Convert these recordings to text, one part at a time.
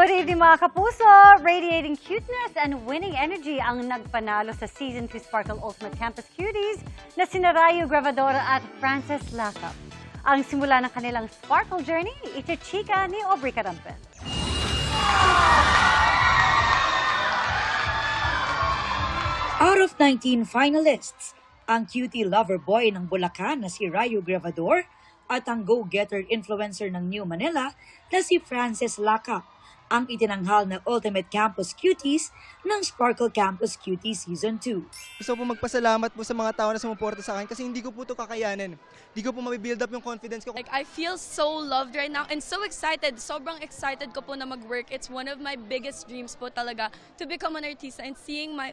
Good evening mga kapuso! Radiating cuteness and winning energy ang nagpanalo sa Season 2 Sparkle Ultimate Campus Cuties na sina Rayo Grabadora at Frances Lacap. Ang simula ng kanilang Sparkle journey, ichichika ni Aubrey Carampel. Out of 19 finalists, ang cutie lover boy ng Bulacan na si Rayo Grabador at ang go-getter influencer ng New Manila na si Frances Lacap ang itinanghal na Ultimate Campus Cuties ng Sparkle Campus Cutie Season 2. Gusto po magpasalamat po sa mga tao na sumuporta sa akin kasi hindi ko po ito kakayanin. Hindi ko po mabibuild up yung confidence ko. Like, I feel so loved right now and so excited. Sobrang excited ko po na mag-work. It's one of my biggest dreams po talaga to become an artista and seeing my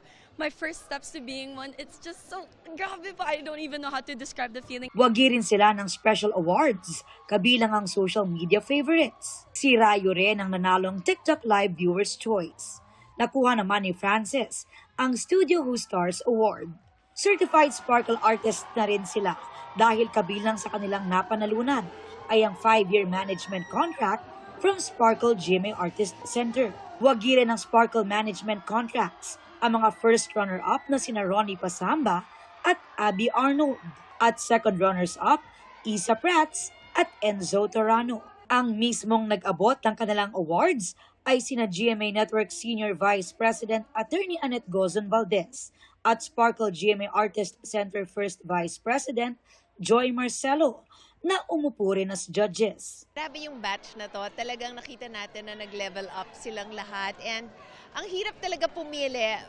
first steps to being one. It's just so grabe pa. I don't even know how to describe the feeling. Wagi rin sila ng special awards, kabilang ang social media favorites. Si Rayo rin ang nanalong TikTok Live Viewers' Choice. Nakuha naman ni Frances ang Studio Who Stars Award. Certified Sparkle Artist na rin sila dahil kabilang sa kanilang napanalunan ay ang 5-year management contract from Sparkle GMA Artist Center. Wagi rin ang Sparkle management contracts ang mga first runner-up na sina Ronnie Pasamba at Abby Arnold at second runners-up Isa Prats at Enzo Torano. Ang mismong nag-abot ng kanilang awards ay sina GMA Network Senior Vice President Attorney Annette Gozon Valdez at Sparkle GMA Artist Center First Vice President Joy Marcelo na umupo rin as judges. Grabe yung batch na to. Talagang nakita natin na nag-level up silang lahat. And ang hirap talaga pumili.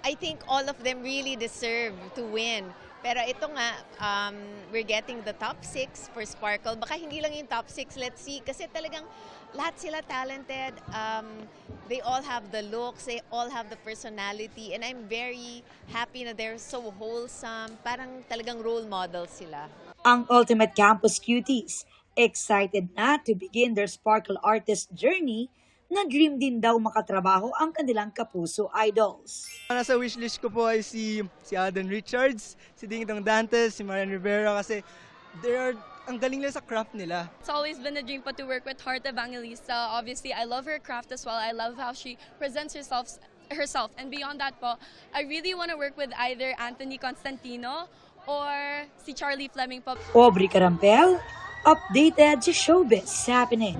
I think all of them really deserve to win. Pero ito nga, we're getting the top 6 for Sparkle. Baka hindi lang yung top 6, let's see. Kasi talagang lahat sila talented. They all have the looks, they all have the personality. And I'm very happy na they're so wholesome. Parang talagang role models sila. Ang Ultimate Campus Cuties, excited na to begin their Sparkle artist journey na dream din daw makatrabaho ang kanilang kapuso idols. Nasa wishlist ko po ay si Alden Richards, si Ding Dong Dantes, si Marian Rivera kasi ang galing nila sa craft nila. It's always been a dream po to work with Heart Evangelista. Obviously, I love her craft as well. I love how she presents herself. And beyond that po, I really want to work with either Anthony Constantino or si Charlie Fleming po. Aubrey Carampel, updated sa Showbiz Happening.